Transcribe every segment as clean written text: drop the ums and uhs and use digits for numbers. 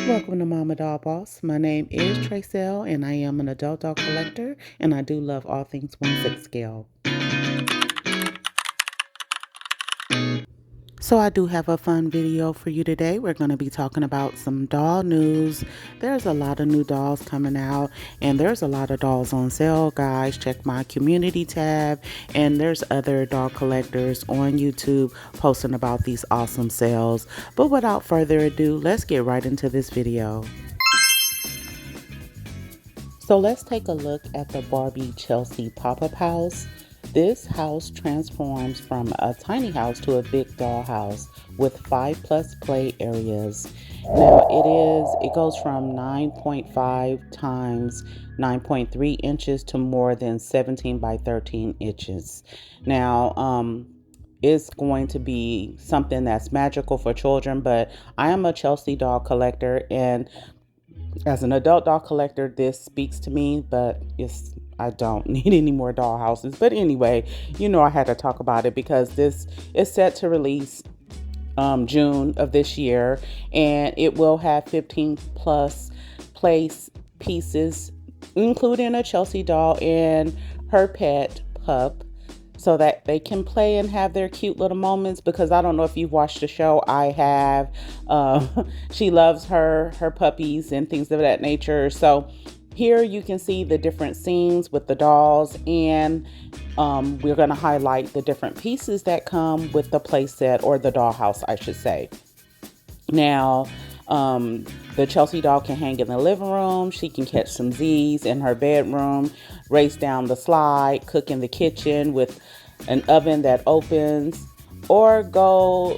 Welcome to Mama Doll Boss. My name is Tracell and I am an adult doll collector and I do love all things 1/6 scale. So I do have a fun video for you today. We're going to be talking about some doll news. There's a lot of new dolls coming out and there's a lot of dolls on sale, guys. Check my community tab and there's other doll collectors on YouTube posting about these awesome sales. But without further ado, let's get right into this video. So let's take a look at the Barbie Chelsea pop-up house. This house transforms from a tiny house to a big doll house with 5+ play areas. Now it goes from 9.5 times 9.3 inches to more than 17 by 13 inches. Now, it's going to be something that's magical for children, but I am a Chelsea doll collector, and as an adult doll collector, this speaks to me, but I don't need any more doll houses. But anyway, I had to talk about it because this is set to release June of this year, and it will have 15+ place pieces, including a Chelsea doll and her pet pup, so that they can play and have their cute little moments. Because I don't know if you've watched the show. I have. She loves her puppies and things of that nature. So here you can see the different scenes with the dolls, and we're going to highlight the different pieces that come with the play set, or the dollhouse, I should say. Now, the Chelsea doll can hang in the living room. She can catch some Z's in her bedroom, race down the slide, cook in the kitchen with an oven that opens, or go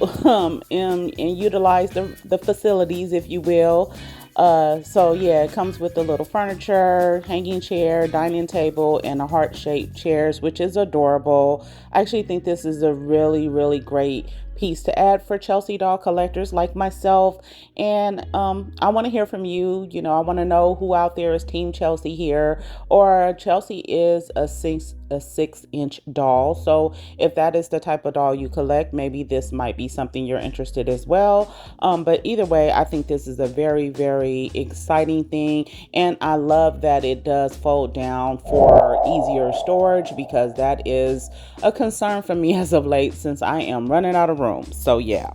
and utilize the facilities, if you will. So yeah, it comes with a little furniture, hanging chair, dining table, and a heart-shaped chairs, which is adorable. I actually think this is a really, really great piece to add for Chelsea doll collectors like myself. And I want to hear from you. I want to know who out there is Team Chelsea here, or Chelsea is a 6-inch doll. So if that is the type of doll you collect, maybe this might be something you're interested as well. But either way, I think this is a very, very exciting thing, and I love that it does fold down for easier storage, because that is a concern for me as of late, since I am running out of room. So yeah.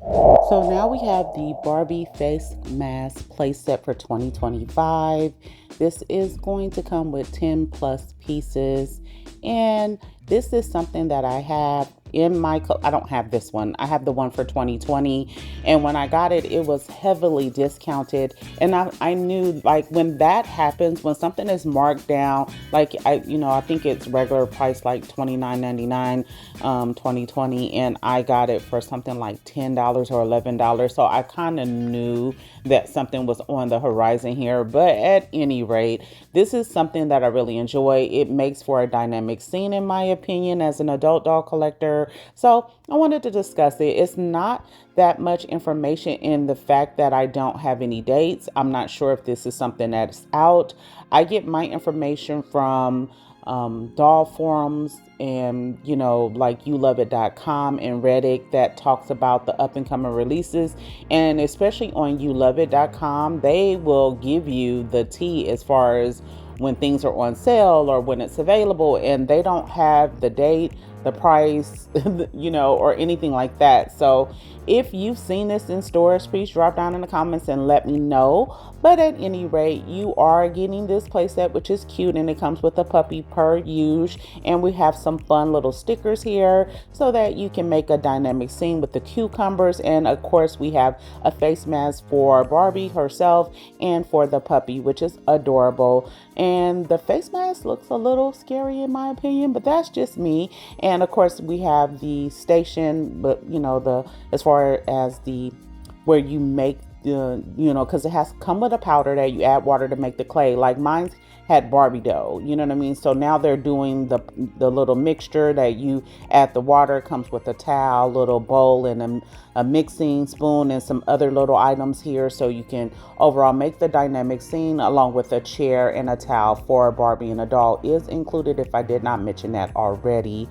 So now we have the Barbie face mask playset for 2025. This is going to come with 10+ pieces, and this is something that I have in my I don't have this one. I have the one for 2020, and when I got it, it was heavily discounted, and I knew, like, when that happens, when something is marked down, like I think it's regular price like $29.99 2020, and I got it for something like $10 or $11. So I kind of knew that something was on the horizon here. But at any rate, this is something that I really enjoy. It makes for a dynamic scene, in my opinion, as an adult doll collector. So I wanted to discuss it. It's not that much information in the fact that I don't have any dates. I'm not sure if this is something that's out. I get my information from doll forums, and like youloveit.com and Reddit, that talks about the up and coming releases. And especially on youloveit.com, they will give you the tea as far as when things are on sale or when it's available, and they don't have the date, the price, or anything like that. So if you've seen this in stores, please drop down in the comments and let me know. But at any rate, you are getting this playset, which is cute, and it comes with a puppy per use. And we have some fun little stickers here so that you can make a dynamic scene with the cucumbers. And of course, we have a face mask for Barbie herself and for the puppy, which is adorable. And the face mask looks a little scary in my opinion, but that's just me. And of course, we have the station, but as far as the where you make the because it has come with a powder that you add water to make the clay. Like mine had Barbie dough, you know what I mean? So now they're doing the little mixture that you add the water. It comes with a towel, little bowl, and a mixing spoon, and some other little items here, so you can overall make the dynamic scene, along with a chair and a towel for Barbie, and a doll is included, if I did not mention that already.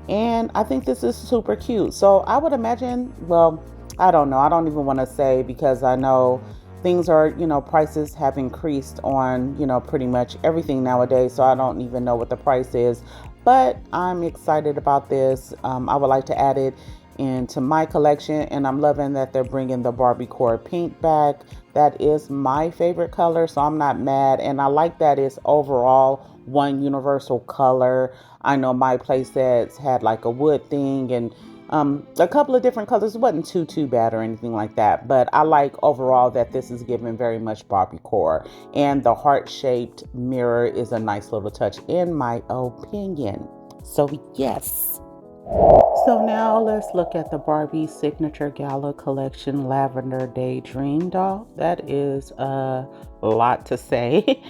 And I think this is super cute. So I would imagine, well, I don't know. I don't even want to say because I know things are, prices have increased on, pretty much everything nowadays. So I don't even know what the price is. But I'm excited about this. I would like to add it into my collection, and I'm loving that they're bringing the Barbie core pink back. That is my favorite color, so I'm not mad. And I like that it's overall one universal color. I know my playsets had like a wood thing and a couple of different colors. It wasn't too bad or anything like that, but I like overall that this is given very much Barbie core, and the heart-shaped mirror is a nice little touch in my opinion. So yes. So now let's look at the Barbie Signature Gala Collection Lavender Daydream doll. That is a lot to say.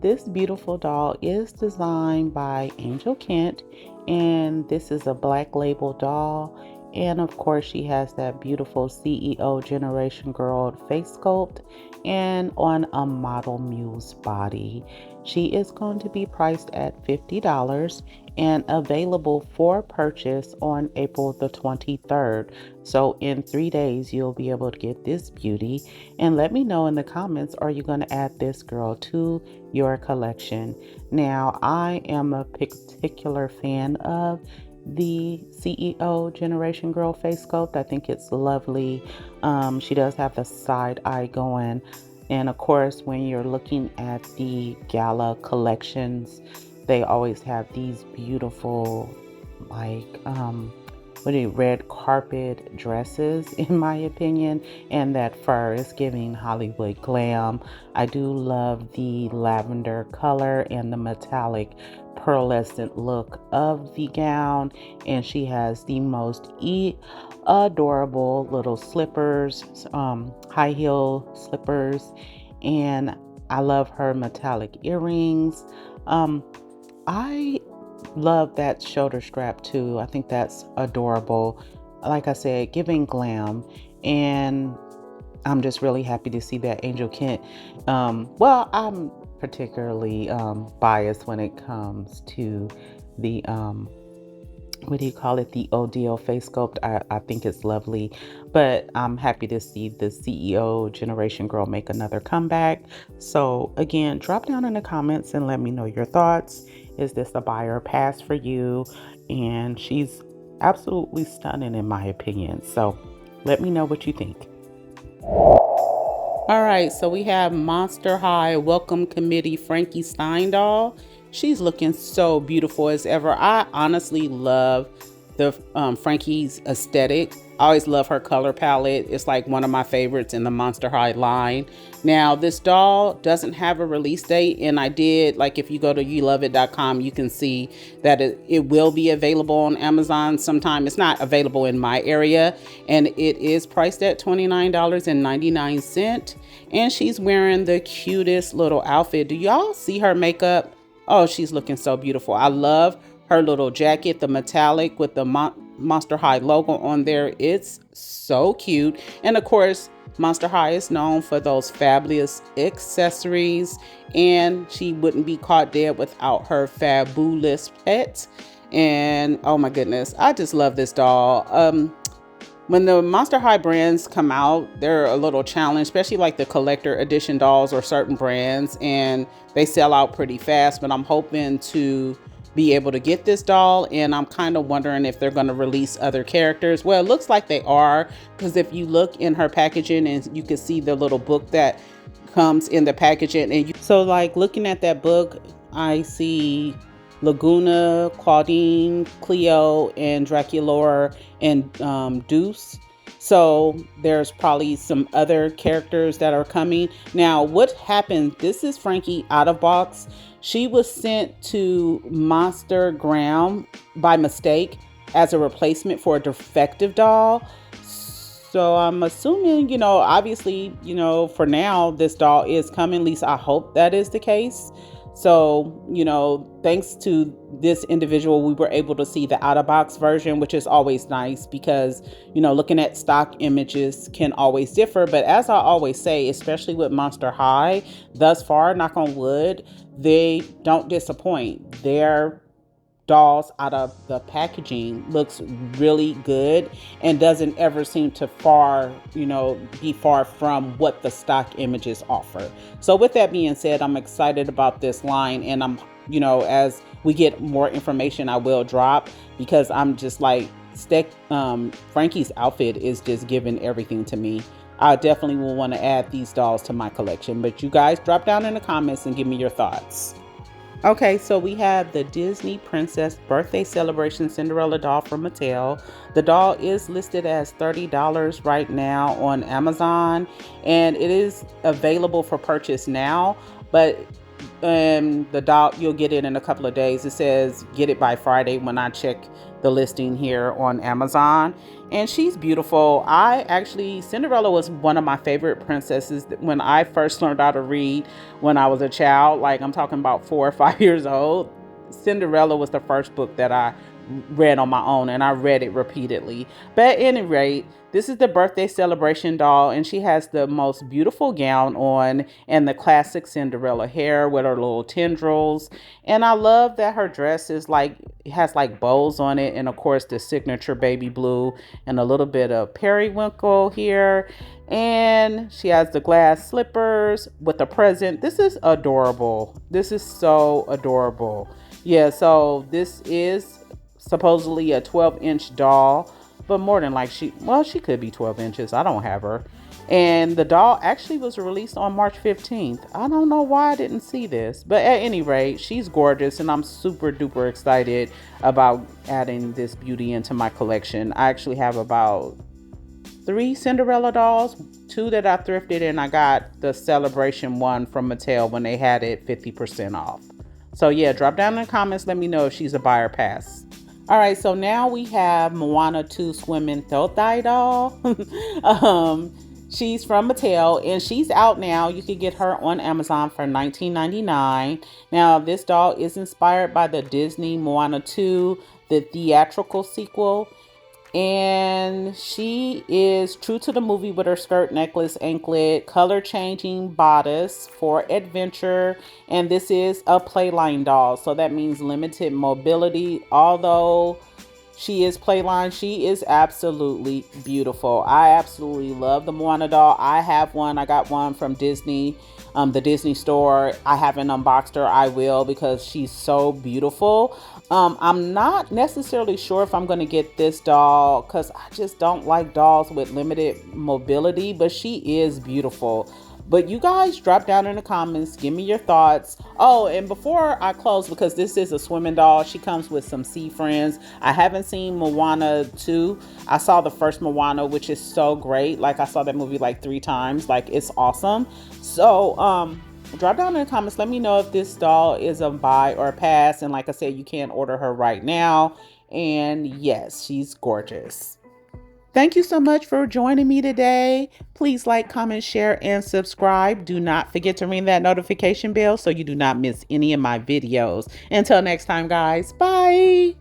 This beautiful doll is designed by Angel Kent, and this is a black label doll. And of course, she has that beautiful CEO Generation Girl face sculpt and on a model muse body. She is going to be priced at $50 and available for purchase on April the 23rd. So in 3 days, you'll be able to get this beauty. And let me know in the comments, are you going to add this girl to your collection? Now, I am a particular fan of the CEO Generation Girl face sculpt. I think it's lovely. She does have the side eye going. And of course, when you're looking at the Gala collections, they always have these beautiful, like, red carpet dresses, in my opinion. And that fur is giving Hollywood glam. I do love the lavender color and the metallic pearlescent look of the gown. And she has the most adorable little slippers, high heel slippers, and I love her metallic earrings. I love that shoulder strap too. I think that's adorable. Like I said, giving glam, and I'm just really happy to see that Angel Kent. Well, I'm particularly biased when it comes to the what do you call it? The ODL face sculpt. I think it's lovely, but I'm happy to see the CEO Generation Girl make another comeback. So again, drop down in the comments and let me know your thoughts. Is this a buy or pass for you? And she's absolutely stunning in my opinion. So let me know what you think. All right, so we have Monster High Welcome Committee Frankie Stein doll. She's looking so beautiful as ever. I honestly love the Frankie's aesthetic. I always love her color palette. It's like one of my favorites in the Monster High line. Now, this doll doesn't have a release date, and I did, like, if you go to youloveit.com, you can see that it will be available on Amazon sometime. It's not available in my area, and it is priced at $29.99. And she's wearing the cutest little outfit. Do y'all see her makeup? Oh, she's looking so beautiful. I love her little jacket, the metallic with the Monster High logo on there. It's so cute. And of course, Monster High is known for those fabulous accessories, and she wouldn't be caught dead without her fabulous pets. And oh my goodness, I just love this doll. When the Monster High brands come out, they're a little challenged, especially like the collector edition dolls or certain brands, and they sell out pretty fast. But I'm hoping to be able to get this doll, and I'm kind of wondering if they're going to release other characters. Well, it looks like they are, because if you look in her packaging, and you can see the little book that comes in the packaging, and so like looking at that book, I see Laguna, Claudine, Cleo, and Draculaura, and Deuce. So there's probably some other characters that are coming. Now, what happened? This is Frankie out of box. She was sent to Monster Ground by mistake as a replacement for a defective doll. So I'm assuming, obviously, for now, this doll is coming. At least I hope that is the case. So, thanks to this individual, we were able to see the out-of-box version, which is always nice because, looking at stock images can always differ. But as I always say, especially with Monster High, thus far, knock on wood, they don't disappoint. Their dolls out of the packaging looks really good and doesn't ever seem to be far from what the stock images offer. So with that being said, I'm excited about this line, and I'm, as we get more information, I will drop, because I'm just like, Frankie's outfit is just giving everything to me. I definitely will want to add these dolls to my collection, but you guys drop down in the comments and give me your thoughts. Okay, so we have the Disney Princess Birthday Celebration Cinderella doll from Mattel. The doll is listed as $30 right now on Amazon, and it is available for purchase now, but the doll, you'll get it in a couple of days. It says get it by Friday when I check the listing here on Amazon. And she's beautiful. Cinderella was one of my favorite princesses when I first learned how to read when I was a child. Like, I'm talking about 4 or 5 years old. Cinderella was the first book that I read on my own, and I read it repeatedly. But at any rate, this is the birthday celebration doll, and she has the most beautiful gown on and the classic Cinderella hair with her little tendrils. And I love that her dress is has like bows on it, and of course the signature baby blue and a little bit of periwinkle here. And she has the glass slippers with a present. This is adorable. This is so adorable. Yeah, so this is supposedly a 12-inch doll, but more than like she could be 12 inches. I don't have her. And the doll actually was released on March 15th. I don't know why I didn't see this, but at any rate, she's gorgeous, and I'm super duper excited about adding this beauty into my collection. I actually have about 3 Cinderella dolls, 2 that I thrifted, and I got the celebration one from Mattel when they had it 50% off. So yeah, drop down in the comments, let me know if she's a buy or pass. All right, so now we have Moana 2 Swimming Thottai doll. She's from Mattel, and she's out now. You can get her on Amazon for $19.99. Now, this doll is inspired by the Disney Moana 2, the theatrical sequel. And she is true to the movie with her skirt, necklace, anklet, color changing bodice for adventure. And this is a playline doll, so that means limited mobility. Although she is playline, she is absolutely beautiful. I absolutely love the Moana doll. I have one. I got one from Disney, the Disney store. I haven't unboxed her. I will, because she's so beautiful. I'm not necessarily sure if I'm going to get this doll, because I just don't like dolls with limited mobility, but she is beautiful. But you guys drop down in the comments, give me your thoughts. Oh, and before I close, because this is a swimming doll, she comes with some sea friends. I haven't seen Moana 2. I saw the first Moana, which is so great. Like, I saw that movie like 3 times. Like, it's awesome. So, drop down in the comments, let me know if this doll is a buy or a pass. And like I said, you can order her right now. And yes, she's gorgeous. Thank you so much for joining me today. Please like, comment, share, and subscribe. Do not forget to ring that notification bell so you do not miss any of my videos. Until next time, guys. Bye.